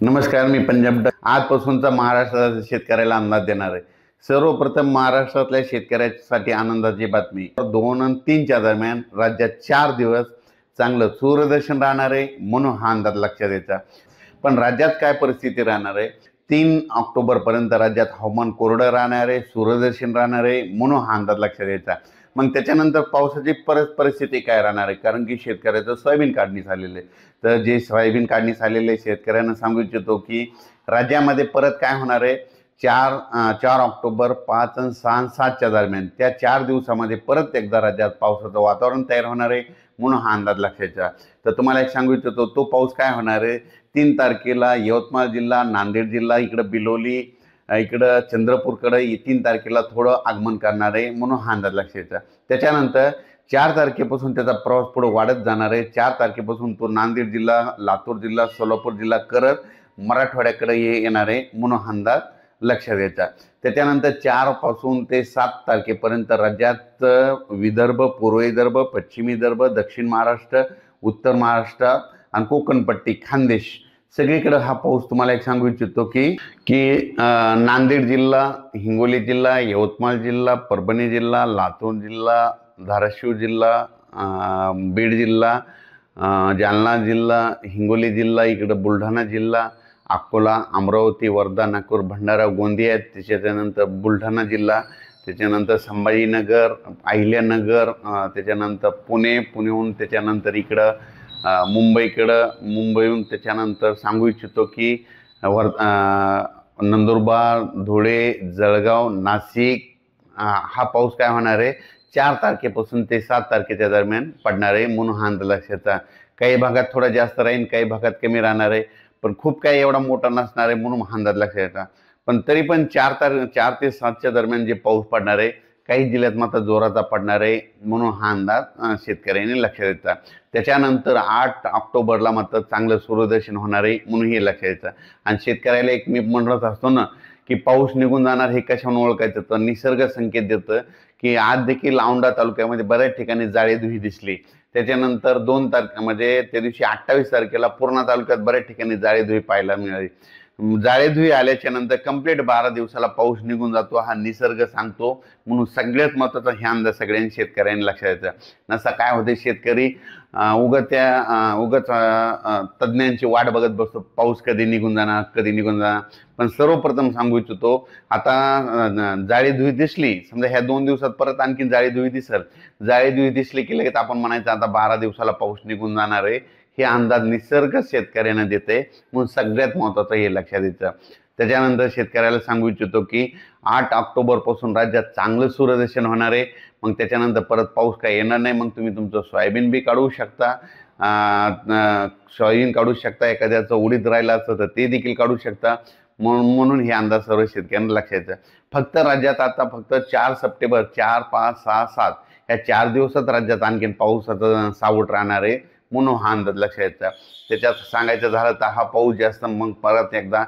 नमस्कार, मी पंजाब आजपासूनचा महाराष्ट्राच्या शेतकऱ्याला अंदाज देणार आहे। सर्वप्रथम महाराष्ट्रातल्या शेतकऱ्यांसाठी आनंदाची बातमी, 2 आणि 3च्या दरम्यान राज्यात 4 दिवस चांगलं सूर्यदर्शन राहणार आहे, म्हणून हा अंदाज लक्षात द्यायचा। पण राज्यात काय परिस्थिती राहणार आहे? 3 ऑक्टोबरपर्यंत राज्यात हवामान कोरडं राहणार आहे, सूर्यदर्शन राहणार आहे, म्हणून हा अंदाज लक्षात द्यायचा। मग त्याच्यानंतर पावसाची परिस्थिती काय राहणार आहे? कारण की शेतकऱ्याचं सोयाबीन काढणी झालेलं आहे। तर जे सोयाबीन काढणी झालेले शेतकऱ्यांना सांगू इच्छितो की राज्यामध्ये परत काय होणार आहे, 4 ऑक्टोबर, 5 आणि 6 आणि 7च्या दरम्यान त्या 4 दिवसामध्ये परत एकदा राज्यात पावसाचं वातावरण तयार होणार आहे, म्हणून हा अंदाज लक्षायचा। तर तुम्हाला एक सांगू इच्छितो, तो पाऊस काय होणार आहे, 3 तारखेला यवतमाळ जिल्हा, नांदेड जिल्हा, इकडं बिलोली, इकडं चंद्रपूरकडे 3 तारखेला थोडं आगमन करणार आहे, म्हणून हा अंदाज लक्षायचा। त्याच्यानंतर 4 तारखेपासून त्याचा प्रवास पुढे वाढत जाणार आहे। 4 तारखेपासून तो नांदेड जिल्हा, लातूर जिल्हा, सोलापूर जिल्हा करत मराठवाड्याकडे येणार आहे, म्हणून हा अंदाज लक्षात घ्यायचा। त्याच्यानंतर 4 पासून ते 7 तारखेपर्यंत राज्यात विदर्भ, पूर्व विदर्भ, पश्चिम विदर्भ, दक्षिण महाराष्ट्र, उत्तर महाराष्ट्र आणि कोकणपट्टी, खानदेश सगळीकडे हा पाऊस तुम्हाला एक सांगू इच्छितो की नांदेड जिल्हा, हिंगोली जिल्हा, यवतमाळ जिल्हा, परभणी जिल्हा, लातूर जिल्हा, धाराशिव जिल्हा, बीड जिल्हा, जालना जिल्हा, हिंगोली जिल्हा, इकडं बुलढाणा जिल्हा, अकोला, अमरावती, वर्धा, नागपूर, भंडारा, गोंदिया, त्याच्यानंतर बुलढाणा जिल्हा, त्याच्यानंतर संभाजीनगर, अहिल्यानगर, त्याच्यानंतर पुण्याहून त्याच्यानंतर इकडं मुंबईहून त्याच्यानंतर सांगू इच्छितो की नंदुरबार, धुळे, जळगाव, नाशिक हा पाऊस काय होणार आहे, 4 तारखेपासून ते 7 तारखेच्या दरम्यान पडणार आहे, म्हणून हा अंदाज लक्षात। काही भागात थोडा जास्त राहील, काही भागात कमी राहणार आहे, पण खूप काही एवढा मोठा नसणार आहे, म्हणून हा अंदाज लक्षात। पण तरी पण 4 ते 7च्या दरम्यान जे पाऊस पडणार आहे, काही जिल्ह्यात मात्र जोराचा पडणार आहे, म्हणून हा अंदाज शेतकऱ्यांनी लक्षात द्यायचा। त्याच्यानंतर 8 ऑक्टोबरला मात्र चांगलं सूर्यदर्शन होणार आहे, म्हणून हे लक्षात द्यायचं। आणि शेतकऱ्याला एक मी म्हणत असतो ना की पाऊस निघून जाणार हे कशाने ओळखायचं, तर निसर्ग संकेत देतं की आज देखील औंढा तालुक्यामध्ये बऱ्याच ठिकाणी जाळीधुई दिसली। त्याच्यानंतर 2 तारखे म्हणजे त्या दिवशी 28 तारखेला पूर्णा तालुक्यात बऱ्याच ठिकाणी जाळीधुई पाहायला मिळाली। जाळीधुई आल्याच्या नंतर कंप्लीट 12 दिवसाला पाऊस निघून जातो, हा निसर्ग सांगतो, म्हणून सगळ्यात महत्त्वाचा हे अंदाज सगळ्यांनी शेतकऱ्यांनी लक्षात द्यायचा। नसा काय होते, शेतकरी उगच तज्ज्ञांची वाट बघत बसतो, पाऊस कधी निघून जाणार। पण सर्वप्रथम सांगू इच्छितो, आता जाळीधुई दिसली, समजा ह्या 2 दिवसात परत आणखी जाळीधुई दिसली की लगेच आपण म्हणायचं आता 12 दिवसाला पाऊस निघून जाणार आहे, हे अंदाज निसर्ग शेतकऱ्यांना देते, म्हणून सगळ्यात महत्त्वाचं हे लक्षात द्यायचं। त्याच्यानंतर शेतकऱ्याला सांगू इच्छितो की 8 ऑक्टोबरपासून राज्यात चांगलं सूर्यदर्शन होणार आहे, मग त्याच्यानंतर परत पाऊस काय येणार नाही। मग तुम्ही तुमचं सोयाबीन बी काढू शकता, एखाद्याचं उडीद राहिलं असतं तर ते देखील काढू शकता, म्हणून हे अंदाज सर्व शेतकऱ्यांना लक्षात द्यायचं। फक्त राज्यात आता फक्त 4 सप्टेंबर, 4, 5, 6, 7 या 4 दिवसात राज्यात आणखीन पावसाचं सावट राहणार आहे, म्हणून हा अंदाज लक्षात द्यायचा। त्याच्यात सांगायचं झालं तर हा पाऊस जास्त मग परत एकदा